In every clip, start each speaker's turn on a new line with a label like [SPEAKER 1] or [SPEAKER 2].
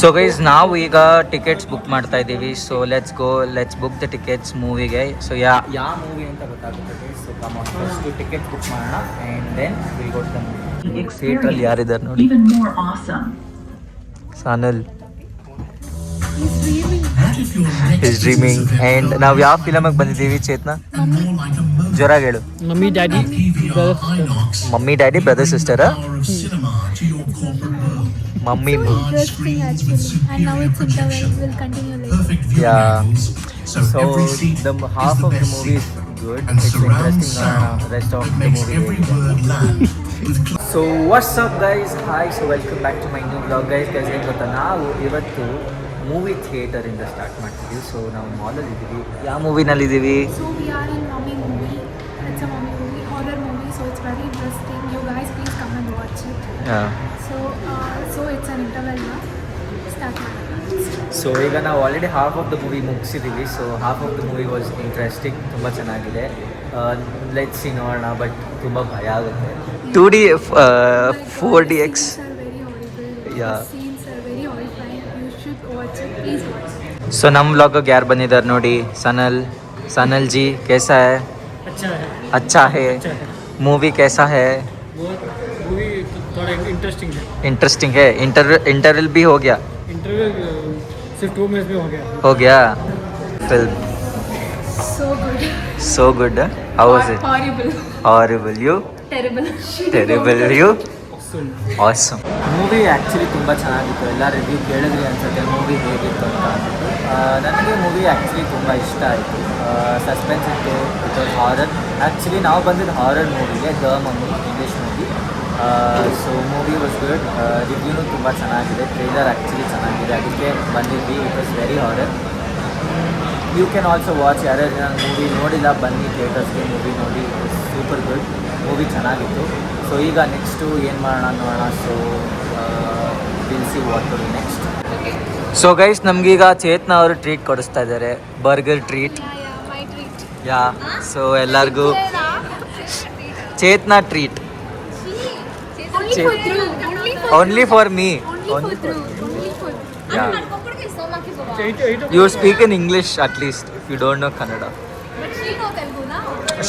[SPEAKER 1] So guys ನಾವು ಈಗ tickets book ಮಾಡ್ತಾ ಇದ್ದೀವಿ. So let's book the tickets ಮೂವಿಗೆ. ಸೊ ಯಾವ ಮೂವಿ ಅಂತ ಗೊತ್ತಾಗುತ್ತೆ. So come on first tickets book ಮಾಡೋಣ and then will go to the movie. ಈಗ ಸೀಟ್ರಲ್ಲಿ ಯಾರಿದ್ದಾರೆ ನೋಡಿ. ಸಾನಲ್ ಇಸ್ ಡ್ರೀಮಿಂಗ್. ಆ್ಯಂಡ್ ನಾವು ಯಾವ ಫಿಲಮಿಗೆ ಬಂದಿದ್ದೀವಿ ಚೇತನ? ಜೋರಾಗಿ ಹೇಳು. ಮಮ್ಮಿ ಡ್ಯಾಡಿ ಬ್ರದರ್ ಸಿಸ್ಟರಾ? Mummy
[SPEAKER 2] interesting actually, and now it's interval. Will continue later.
[SPEAKER 1] Yeah. So the half of the movie is good. It's interesting. Rest of the movie. So what's up guys? Hi. So welcome back to my new vlog guys. Guys ಏನು ಗೊತ್ತಾ, ನಾವು ಇವತ್ತು movie theatre ಇಂದ start ಮಾಡ್ತಿದ್ದೀವಿ. So ನಾವು ಮಾಲಲ್ಲಿ ಇದ್ದೀವಿ. ಯಾವ ಮೂವಿನಲ್ಲಿ ಇದ್ದೀವಿ?
[SPEAKER 2] So we are in Mummy movie. It's a Mummy movie, horror movie. So it's very interesting. You guys please come and watch it.
[SPEAKER 1] Yeah.
[SPEAKER 2] So it's an interval now. Start ಮಾಡೋಣ.
[SPEAKER 1] So ಈಗ ನಾವು already half of the movie ಮುಗಿಸಿದ್ದೀವಿ. So half of the movie was interesting, ತುಂಬ ಚೆನ್ನಾಗಿದೆ. Let's see ನೋಡೋಣ, but ತುಂಬ ಭಯ ಆಗುತ್ತೆ. 2D 4DX. Yeah.
[SPEAKER 2] The scenes are very horrifying. You should watch it. Please watch it.
[SPEAKER 1] So ನಮ್ಮ ವ್ಲಾಗ್ಗೆ ಯಾರು ಬಂದಿದ್ದಾರೆ ನೋಡಿ. सनल जी कैसा है? अच्छा है. मूवी कैसा है?
[SPEAKER 3] मूवी थोड़ा
[SPEAKER 1] इंटरेस्टिंग है. इंटरवल भी हो गया?
[SPEAKER 3] इंटरव्यू सिर्फ 2 मिनट्स में
[SPEAKER 1] हो गया. Film
[SPEAKER 2] So good.
[SPEAKER 1] How was it? Horrible. You? Terrible. You? Awesome. Movie actually ತುಂಬ ಚೆನ್ನಾಗಿತ್ತು. ಎಲ್ಲ ರಿವ್ಯೂ ಕೇಳಿದ್ರಿ ಅನ್ಸುತ್ತೆ ಮೂವಿ ಹೇಗಿತ್ತು ಅಂತ. ನನಗೆ ಮೂವಿ ಆ್ಯಕ್ಚುಲಿ ತುಂಬ ಇಷ್ಟ ಆಯಿತು. ಸಸ್ಪೆನ್ಸ್ ಇತ್ತು, ಇಟ್ ವಾಸ್ ಹಾರರ್. ಆ್ಯಕ್ಚುಲಿ ನಾವು ಬಂದಿದ್ದು ಹಾರರ್ ಮೂವಿಗೆ, the mummy English movie. So movie was good. ರಿವ್ಯೂನು ತುಂಬ ಚೆನ್ನಾಗಿದೆ. ಟ್ರೈಲರ್ ಆ್ಯಕ್ಚುಲಿ ಚೆನ್ನಾಗಿದೆ, ಅದಕ್ಕೆ ಬಂದಿದ್ವಿ. It was very horror. You can also watch. ಯಾರ್ಯಾರು ನಾನು ಮೂವಿ ನೋಡಿಲ್ಲ ಬನ್ನಿ ಥಿಯೇಟರ್ಸ್ಗೆ ಮೂವಿ ನೋಡಿ. ಸೂಪರ್ ಗುಡ್ ಮೂವಿ, ಚೆನ್ನಾಗಿತ್ತು. ಸೊ ಈಗ ನೆಕ್ಸ್ಟು ಏನು ಮಾಡೋಣ ನೋಡೋಣ. So will see what to do next. So guys ನಮಗೀಗ ಚೇತನ ಅವರು ಟ್ರೀಟ್ ಕೊಡಿಸ್ತಾ ಇದ್ದಾರೆ, burger treat.
[SPEAKER 2] My treat.
[SPEAKER 1] Yeah. So ಎಲ್ಲರಿಗೂ ಚೇತನ treat. Only for me.
[SPEAKER 2] Only for
[SPEAKER 1] yeah. You speak in English at least if you don't know Kannada.
[SPEAKER 2] But she know Telugu na.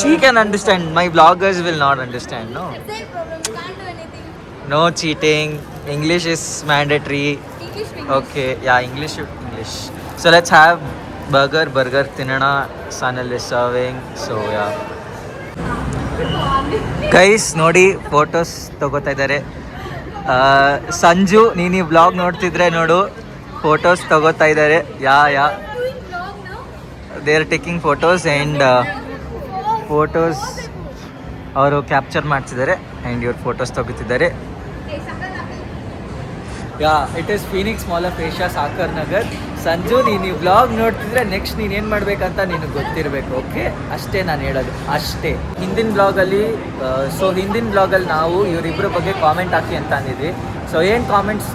[SPEAKER 1] She can understand. My vloggers will not understand. No.
[SPEAKER 2] Same problem. You can't do anything.
[SPEAKER 1] No cheating. English is mandatory.
[SPEAKER 2] English.
[SPEAKER 1] Okay. Yeah, English. So let's have burger ತಿನ್ನೋಣ. Sanal is serving. So yeah. Guys ನೋಡಿ photos ತಗೋತಾ ಇದ್ದಾರೆ. ಸಂಜು ನೀನು ಈ vlog ನೋಡ್ತಿದ್ರೆ ನೋಡು, photos ತಗೋತಾ ಇದ್ದಾರೆ. Yeah
[SPEAKER 2] Doing vlog now.
[SPEAKER 1] They are taking photos and photos ಅವರು ಕ್ಯಾಪ್ಚರ್ ಮಾಡ್ತಿದ್ದಾರೆ ಆ್ಯಂಡ್ ಇವ್ರು ಫೋಟೋಸ್ ತಗೋತಿದ್ದಾರೆ. Yeah, it is Phoenix Mall of Asia, Sahakar Nagar. Sanju ನೀನು ಈ ವ್ಲಾಗ್ ನೋಡ್ತಿದ್ರೆ ನೆಕ್ಸ್ಟ್ ನೀನು ಏನು ಮಾಡಬೇಕಂತ ನಿನಗೆ ಗೊತ್ತಿರಬೇಕು. ಓಕೆ, ಅಷ್ಟೇ ನಾನು ಹೇಳೋದು, ಅಷ್ಟೇ. ಹಿಂದಿನ ಬ್ಲಾಗಲ್ಲಿ ನಾವು ಇವರಿಬ್ಬರ ಬಗ್ಗೆ ಕಾಮೆಂಟ್ ಹಾಕಿ ಅಂತ ಅಂದಿದ್ವಿ. ಸೊ ಏನು ಕಾಮೆಂಟ್ಸ್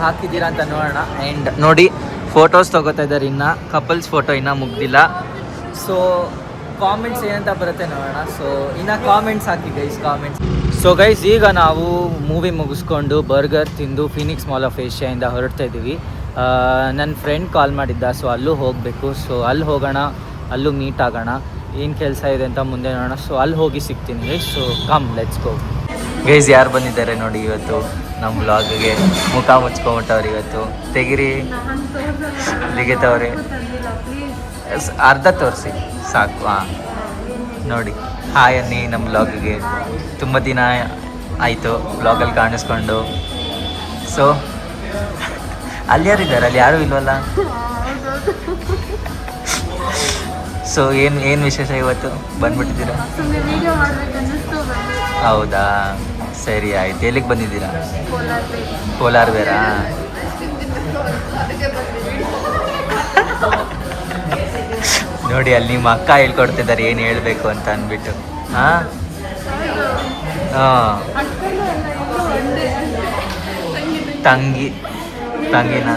[SPEAKER 1] ಹಾಕಿದ್ದೀರಾ ಅಂತ ನೋಡೋಣ. ಆ್ಯಂಡ್ ನೋಡಿ ಫೋಟೋಸ್ ತೊಗೋತಾ ಇದ್ದಾರೆ. ಇನ್ನು ಕಪಲ್ಸ್ ಫೋಟೋ ಇನ್ನೂ ಮುಗ್ದಿಲ್ಲ. ಸೊ ಕಾಮೆಂಟ್ಸ್ ಏನಂತ ಬರುತ್ತೆ ನೋಡೋಣ. ಸೊ ಇನ್ನು ಕಾಮೆಂಟ್ಸ್ ಹಾಕಿ ಗೈಸ್, ಕಾಮೆಂಟ್ಸ್. ಸೊ ಗೈಸ್ ಈಗ ನಾವು ಮೂವಿ ಮುಗಿಸ್ಕೊಂಡು ಬರ್ಗರ್ ತಿಂದು ಫೀನಿಕ್ಸ್ ಮಾಲ್ ಆಫ್ ಏಷ್ಯಾಯಿಂದ ಹೊರಡ್ತಾ ಇದ್ದೀವಿ. ನನ್ನ ಫ್ರೆಂಡ್ ಕಾಲ್ ಮಾಡಿದ್ದ, ಸೊ ಅಲ್ಲೂ ಹೋಗಬೇಕು. ಸೊ ಅಲ್ಲಿ ಹೋಗೋಣ, ಅಲ್ಲೂ ಮೀಟ್ ಆಗೋಣ. ಏನು ಕೆಲಸ ಇದೆ ಅಂತ ಮುಂದೆ ನೋಡೋಣ. ಸೊ ಅಲ್ಲಿ ಹೋಗಿ ಸಿಗ್ತೀನಿ guys. So come let's go. Guys ಯಾರು ಬಂದಿದ್ದಾರೆ ನೋಡಿ ಇವತ್ತು ನಮ್ಮ ವ್ಲಾಗ್ಗೆ. ಮುಖ ಮುಚ್ಕೊಂಬಿಟ್ಟವ್ರು ಇವತ್ತು. ತೆಗಿರಿ, ಲಿಗಿತವ್ರಿ. ಅರ್ಧ ತೋರಿಸಿ ಸಾಕು. ಹಾಂ ನೋಡಿ, ಹಾಯ್ ಅನ್ನಿ ನಮ್ಮ ವ್ಲಾಗಿಗೆ. ತುಂಬ ದಿನ ಆಯಿತು ವ್ಲಾಗಲ್ಲಿ ಕಾಣಿಸ್ಕೊಂಡು. ಸೊ ಅಲ್ಲಿ ಯಾರಿದ್ದಾರೆ? ಅಲ್ಲಿ ಯಾರೂ ಇಲ್ವಲ್ಲ. ಸೊ ಏನು ವಿಶೇಷ ಇವತ್ತು ಬಂದ್ಬಿಟ್ಟಿದ್ದೀರಾ? ಹೌದಾ, ಸರಿ ಆಯ್ತು. ಎಲ್ಲಿಗೆ ಬಂದಿದ್ದೀರಾ? ಕೋಲಾರ ಬೇರಾ? ನೋಡಿ ಅಲ್ಲಿ ನಿಮ್ಮ ಅಕ್ಕ ಹೇಳ್ಕೊಡ್ತಿದ್ದಾರೆ ಏನು ಹೇಳಬೇಕು ಅಂತ ಅಂದ್ಬಿಟ್ಟು. ಹಾಂ ತಂಗಿನ.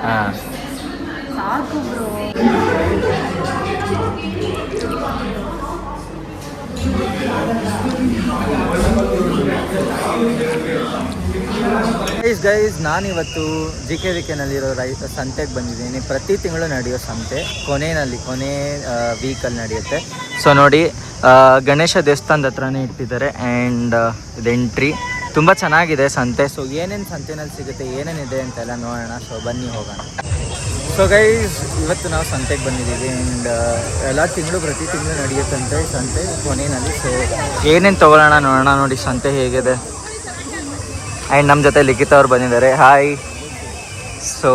[SPEAKER 1] ಹಾಂ ಗೈಸ್ ನಾನಿವತ್ತು JKVK ನಲ್ಲಿರೋ ಸಂತೆಗೆ ಬಂದಿದ್ದೀನಿ. ಪ್ರತಿ ತಿಂಗಳು ನಡೆಯೋ ಸಂತೆ ಕೊನೆ ವೀಕಲ್ಲಿ ನಡೆಯುತ್ತೆ. ಸೊ ನೋಡಿ ಗಣೇಶ ದೇವಸ್ಥಾನದ ಹತ್ರನೇ ಇಟ್ಟಿದ್ದಾರೆ ಆ್ಯಂಡ್ ಇದು ಎಂಟ್ರಿ ತುಂಬ ಚೆನ್ನಾಗಿದೆ ಸಂತೆ. ಸೊ ಏನೇನು ಸಂತೆನಲ್ಲಿ ಸಿಗುತ್ತೆ ಏನೇನಿದೆ ಅಂತೆಲ್ಲ ನೋಡೋಣ. ಸೊ ಬನ್ನಿ ಹೋಗೋಣ. ಸೊ ಗೈಸ್ ಇವತ್ತು ನಾವು ಸಂತೆಗೆ ಬಂದಿದ್ದೀವಿ ಆ್ಯಂಡ್ ಪ್ರತಿ ತಿಂಗಳು ನಡೆಯುತ್ತಂತೆ ಸಂತೆ ಕೊನೆಯಲ್ಲಿ. ಸೊ ಏನೇನು ತೊಗೊಳ್ಳೋಣ ನೋಡೋಣ. ನೋಡಿ ಸಂತೆ ಹೇಗಿದೆ. ಆ್ಯಂಡ್ ನಮ್ಮ ಜೊತೆ ಲಿಖಿತ ಅವ್ರು ಬಂದಿದ್ದಾರೆ. ಹಾಯ್. ಸೊ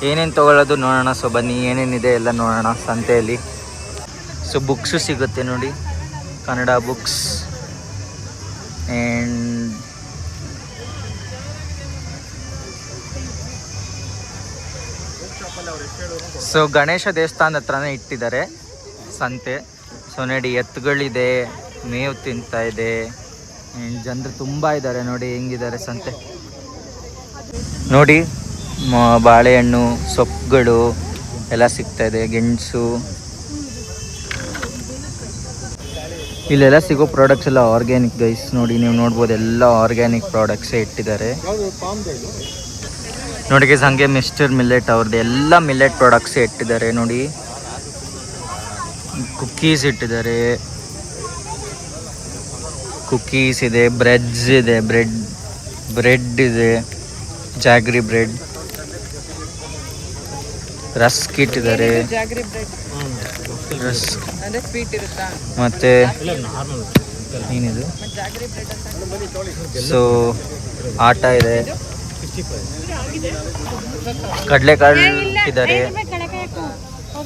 [SPEAKER 1] ಏನೇನು ತೊಗೊಳ್ಳೋದು ನೋಡೋಣ. ಸೊ ಬನ್ನಿ ಏನೇನಿದೆ ಎಲ್ಲ ನೋಡೋಣ ಸಂತೆಯಲ್ಲಿ. ಸೊ ಬುಕ್ಸು ಸಿಗುತ್ತೆ ನೋಡಿ, Kannada books and so Ganesha ದೇವಸ್ಥಾನದ ಹತ್ರನೇ ಇಟ್ಟಿದ್ದಾರೆ ಸಂತೆ. ಸೊ ನೋಡಿ ಎತ್ತುಗಳಿದೆ, ಮೇವು ತಿಂತಾ ಇದೆ ಆ್ಯಂಡ್ ಜನರು ತುಂಬ ಇದ್ದಾರೆ. ನೋಡಿ ಹೆಂಗಿದ್ದಾರೆ ಸಂತೆ. ನೋಡಿ ಬಾಳೆಹಣ್ಣು, ಸೊಪ್ಪುಗಳು ಎಲ್ಲ ಸಿಗ್ತಾ ಇದೆ, ಗೆಣಸು. ಇಲ್ಲೆಲ್ಲ ಸಿಗೋ ಪ್ರಾಡಕ್ಟ್ಸ್ ಎಲ್ಲ ಆರ್ಗ್ಯಾನಿಕ್ ಗೈಸ್. ನೋಡಿ ನೀವು ನೋಡ್ಬೋದು ಎಲ್ಲ ಆರ್ಗ್ಯಾನಿಕ್ ಪ್ರಾಡಕ್ಟ್ಸೇ ಇಟ್ಟಿದ್ದಾರೆ. ನೋಡಿ ಗೈಸ್ ಹಾಗೆ ಮಿಸ್ಟರ್ ಮಿಲ್ಲೆಟ್ ಅವ್ರದ್ದು ಎಲ್ಲ ಮಿಲ್ಲೆಟ್ ಪ್ರಾಡಕ್ಟ್ಸೇ ಇಟ್ಟಿದ್ದಾರೆ. ನೋಡಿ ಕುಕ್ಕೀಸ್ ಇಟ್ಟಿದ್ದಾರೆ, ಕುಕ್ಕೀಸ್ ಇದೆ, ಬ್ರೆಡ್ಸ್ ಇದೆ, ಬ್ರೆಡ್ ಇದೆ, ಜಾಗ್ರಿ ಬ್ರೆಡ್, ರಸ್ಕ್ ಇಟ್ಟಿದ್ದಾರೆ, ರಸ್ಕ್ ಮತ್ತೆ ಏನಿದು ಸೊ ಆಟ ಇದೆ, ಕಡಲೆಕಾಳು ಇಟ್ಟಿದ್ದಾರೆ.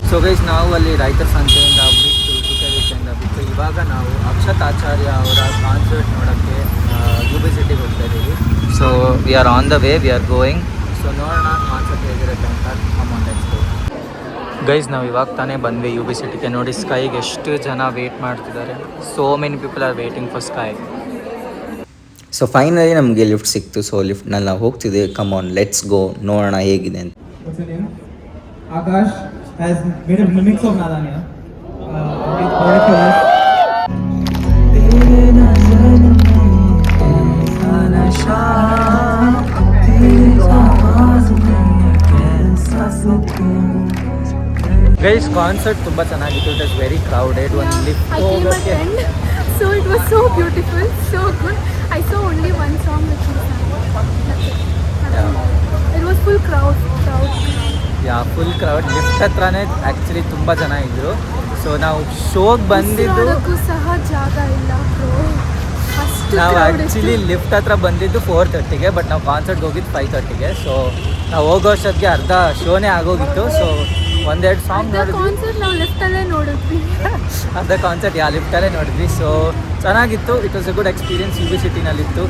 [SPEAKER 1] ಸೊ ಗೈಸ್ ನಾವು ಅಲ್ಲಿ ರೈತರ ಸಂತೆಯಿಂದ ಬಿಟ್ಟು JKVKಯಿಂದ ಬಿಟ್ಟು ಇವಾಗ ನಾವು ಅಕ್ಷತ್ ಆಚಾರ್ಯ ಅವರ ಕಾನ್ಸರ್ಟ್ ನೋಡೋಕ್ಕೆ UB ಸಿಟಿಗೆ ಹೋಗ್ತಾ ಇದ್ದೀವಿ. So we are on the way, we are going. So ನೋಡೋಣ ಕಾನ್ಸರ್ಟ್ ಹೇಗಿರುತ್ತೆ ಅಂತ. ಅಮೌಂಟ್ ಗೈಸ್ ನಾವು ಇವಾಗ ತಾನೇ ಬಂದ್ವಿ UB ಸಿಟಿಗೆ. ನೋಡಿ ಸ್ಕೈಗೆ ಎಷ್ಟು ಜನ ವೇಟ್ ಮಾಡ್ತಿದ್ದಾರೆ. So many people are waiting for sky.
[SPEAKER 4] So finally ನಮಗೆ ಲಿಫ್ಟ್ ಸಿಕ್ತು. ಸೊ ಲಿಫ್ಟ್ನಲ್ಲಿ ನಾವು ಹೋಗ್ತಿದ್ದೀವಿ. ಕಮ್ ಆನ್ ಲೆಟ್ಸ್ ಗೋ, ನೋಡೋಣ ಹೇಗಿದೆ ಅಂತ.
[SPEAKER 5] Akash has made a mix of Nadanya. He's brought it to us.
[SPEAKER 1] Guys concert ತುಂಬ ಚೆನ್ನಾಗಿತ್ತು. It is very crowded. ಒಂದು lift
[SPEAKER 2] I came at 10, so it was so beautiful, so good. I saw only one song which was that's it. It was full crowd.
[SPEAKER 1] Full crowd. Lift ಹತ್ರನೇ actually ತುಂಬ ಜನ ಇದ್ದರು. So ನಾವು ಶೋಗೆ ಬಂದಿದ್ದು,
[SPEAKER 2] ಉಸಿರಾಡೋಕ್ಕೂ ಸಹ ಜಾಗ ಇಲ್ಲ ಬ್ರೋ, ಅಷ್ಟು
[SPEAKER 1] ನಾವು
[SPEAKER 2] crowd
[SPEAKER 1] ಆ್ಯಕ್ಚುಲಿ
[SPEAKER 2] ಇತ್ತು.
[SPEAKER 1] ಲಿಫ್ಟ್ ಹತ್ರ ಬಂದಿದ್ದು 4:30ಗೆ, ಬಟ್ ನಾವು ಕಾನ್ಸರ್ಟ್ಗೆ ಹೋಗಿದ್ದು 5:30ಗೆ. ಸೊ ನಾವು ಹೋಗೋ ಅಷ್ಟೊತ್ತಿಗೆ ಅರ್ಧ ಶೋನೇ ಆಗೋಗಿತ್ತು. ಸೊ ಒಂದೆರಡು ಸಾಂಗ್ ನೋಡಿದ್ವಿ.
[SPEAKER 2] ಕಾನ್ಸರ್ಟ್ ನಾವು ಲಿಫ್ಟಲ್ಲೇ ನೋಡಿದ್ವಿ.
[SPEAKER 1] ಅರ್ಧ ಕಾನ್ಸರ್ಟ್ ಲಿಫ್ಟಲ್ಲೇ ನೋಡಿದ್ವಿ. ಸೊ ಚೆನ್ನಾಗಿತ್ತು. It was a good experience. UB ಸಿಟಿನಲ್ಲಿತ್ತು.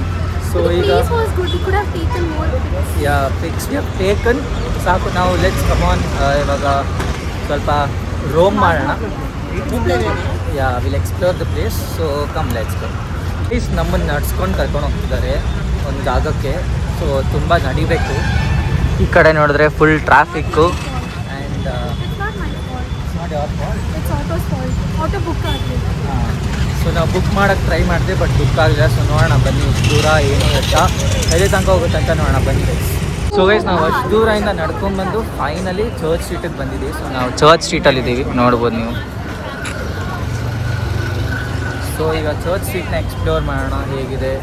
[SPEAKER 1] ಸೊ ಈಗ
[SPEAKER 2] Place was good. You could have taken more pics.
[SPEAKER 1] Pics we have taken. ಸಾಕು. ನಾವು ಲೆಟ್ಸ್ ಕಮ್ ಆನ್. ಇವಾಗ ಸ್ವಲ್ಪ ರೋಮ್ ಮಾಡೋಣ. Will explore the place. So come let's go. Please ನಮ್ಮನ್ನು ನಡ್ಸ್ಕೊಂಡು ಕರ್ಕೊಂಡು ಹೋಗ್ತಿದ್ದಾರೆ ಒಂದು ಜಾಗಕ್ಕೆ. ಸೊ ತುಂಬ ನಡಿಬೇಕು. ಈ ಕಡೆ ನೋಡಿದ್ರೆ full traffic and
[SPEAKER 2] It's not my fault.
[SPEAKER 1] Not your fault.
[SPEAKER 2] It's Auto's fault. Auto book ಆಗಲಿಲ್ಲ.
[SPEAKER 1] ಸೊ ನಾವು ಬುಕ್ ಮಾಡೋಕ್ಕೆ ಟ್ರೈ ಮಾಡಿದೆ, ಬಟ್ ಬುಕ್ ಆಗಲಿಲ್ಲ. ಸೊ ನೋಡೋಣ ಬನ್ನಿ ಎಷ್ಟು ದೂರ ಏನು ಎತ್ತ ಎಲ್ಲಿ ತನಕ ಹೋಗುತ್ತೆ ಅಂತ ನೋಡೋಣ ಬನ್ನಿ ಗೈಸ್. ಸೊ ಗೈಸ್ ನಾವು ಅಷ್ಟು ದೂರದಿಂದ ನಡ್ಕೊಂಡ್ಬಂದು ಫೈನಲಿ ಚರ್ಚ್ ಸ್ಟ್ರೀಟಿಗೆ ಬಂದಿದ್ದೀವಿ. ಸೊ ನಾವು ಚರ್ಚ್ ಸ್ಟ್ರೀಟಲ್ಲಿದ್ದೀವಿ, ನೋಡ್ಬೋದು ನೀವು. ಸೊ ಈಗ ಚರ್ಚ್ ಸ್ಟ್ರೀಟ್ನ ಎಕ್ಸ್ಪ್ಲೋರ್ ಮಾಡೋಣ ಹೇಗಿದೆ.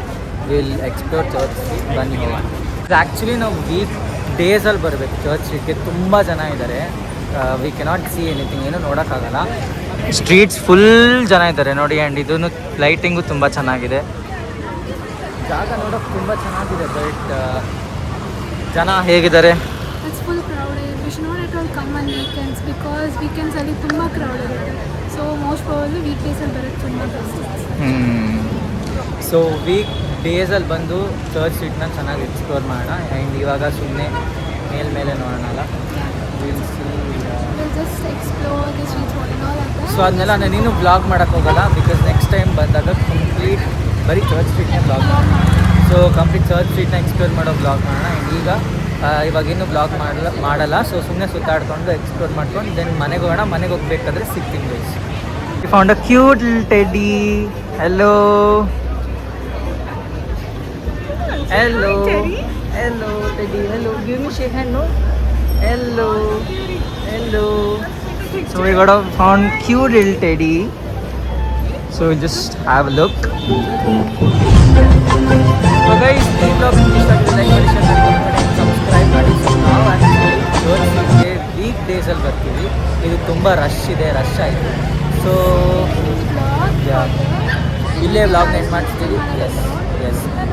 [SPEAKER 1] Will explore church street. ಬನ್ನಿ ಹೋಗೋಣ. ಆ್ಯಕ್ಚುಲಿ ನಾವು ವೀಕ್ ಡೇಸಲ್ಲಿ ಬರಬೇಕು ಚರ್ಚ್ ಸ್ಟ್ರೀಟ್ಗೆ. ತುಂಬ ಜನ ಇದ್ದಾರೆ. ವಿ ಕೆನಾಟ್ ಸಿ ಎನಿಥಿಂಗ್, ಏನೂ ನೋಡೋಕ್ಕಾಗಲ್ಲ. ಸ್ಟ್ರೀಟ್ಸ್ ಫುಲ್ ಜನ ಇದ್ದಾರೆ ನೋಡಿ. ಆ್ಯಂಡ್ ಇದೂ ಲೈಟಿಂಗು ತುಂಬ ಚೆನ್ನಾಗಿದೆ. ಜಾಗ ನೋಡೋಕ್ಕೆ ತುಂಬ ಚೆನ್ನಾಗಿದೆ. ಬಟ್ ಜನ ಹೇಗಿದ್ದಾರೆ?
[SPEAKER 2] It's full crowded. We should not at all come on weekends because weekends ಅಲ್ಲಿ ತುಂಬ crowd ಇರುತ್ತೆ. So most probably weekdays ಅಲ್ಲಿ ಬರೋದು ತುಂಬ ಬೆಸ್ಟ್.
[SPEAKER 1] ಸೊ ವೀಕ್ ಡೇಸಲ್ಲಿ ಬಂದು ಚರ್ಚ್ ಸ್ಟ್ರೀಟ್ನ ಚೆನ್ನಾಗಿ ಎಕ್ಸ್ಪ್ಲೋರ್ ಮಾಡೋಣ. ಆ್ಯಂಡ್ ಇವಾಗ ಸುಮ್ಮನೆ ಮೇಲೆ ನೋಡೋಣಲ್ಲ.
[SPEAKER 2] We'll just explore the streets and all like that.
[SPEAKER 1] So ಅದನ್ನೆಲ್ಲ ನಾನಿನ್ನೂ ಬ್ಲಾಗ್ ಮಾಡೋಕ್ಕೆ ಹೋಗಲ್ಲ. ಬಿಕಾಸ್ ನೆಕ್ಸ್ಟ್ ಟೈಮ್ ಬಂದಾಗ ಕಂಪ್ಲೀಟ್ ಬರೀ ಚರ್ಚ್ ಸ್ಟ್ರೀಟ್ನೇ ಬ್ಲಾಗ್ ಮಾಡೋಣ. ಸೊ ಕಂಪ್ಲೀಟ್ ಚರ್ಚ್ ಸ್ಟ್ರೀಟ್ನ ಎಕ್ಸ್ಪ್ಲೋರ್ ಮಾಡೋ ಬ್ಲಾಗ್ ಮಾಡೋಣ. ಆ್ಯಂಡ್ ಇವಾಗಿನ್ನೂ ಬ್ಲಾಗ್ ಮಾಡಲ್ಲ. ಸೊ ಸುಮ್ಮನೆ ಸುತ್ತಾಡ್ಕೊಂಡು ಎಕ್ಸ್ಪ್ಲೋರ್ ಮಾಡ್ಕೊಂಡು ದೆನ್ ಮನೆಗೆ ಹೋಗೋಣ. ಮನೆಗೆ ಹೋಗ್ಬೇಕಾದ್ರೆ ಸಿಗ್ತೀನಿ guys. We found a cute little teddy. Hello. Hello. Hello, Teddy. Hello. Give me shake hand, no? Hello. Hello. So we got a found cute little Teddy. So we'll just have a look. So guys, ಈ vlog ನಿಮ್ಗೆ ಇಷ್ಟ ಆಗಿದ್ರೆ like ಮಾಡಿ, share ಮಾಡಿ, subscribe ಮಾಡಿ. So ನಾವು actually ಚರ್ಚ್ಗೆ weak ಡೇಸಲ್ಲಿ ಬರ್ತೀವಿ. ಇದು ತುಂಬ ರಶ್ ಆಯಿತು. ಸೊ ಇಲ್ಲೇ ವ್ಲಾಗ್ನ ಎಂಡ್ ಮಾಡ್ತೀವಿ. ಎಸ್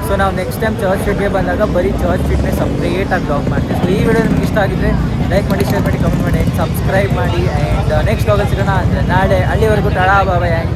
[SPEAKER 1] ಸೊ ನಾವು ನೆಕ್ಸ್ಟ್ ಟೈಮ್ ಚರ್ಚ್ ಸ್ಟ್ರೀಟ್ಗೆ ಬಂದಾಗ ಬರೀ ಚರ್ಚ್ ಸ್ಟ್ರೀಟ್ನೇ ಸಪ್ರೇಟಾಗಿ ವ್ಲಾಗ್ ಮಾಡ್ತೀವಿ. ಸೊ ಈ ವಿಡಿಯೋ ನಿಮ್ಗೆ ಇಷ್ಟ ಆಗಿದ್ರೆ ಲೈಕ್ ಮಾಡಿ, ಶೇರ್ ಮಾಡಿ, ಕಮೆಂಟ್ ಮಾಡಿ, ಸಬ್ಸ್ಕ್ರೈಬ್ ಮಾಡಿ. ಆ್ಯಂಡ್ ನೆಕ್ಸ್ಟ್ ವ್ಲಾಗಲ್ಲಿ ಸಿಗೋಣ ಅಂದರೆ ನಾಳೆ. ಅಲ್ಲಿವರೆಗೂ ಟಾಡಾ ಬಾಬಾಯ್ ಆ್ಯಂಡ್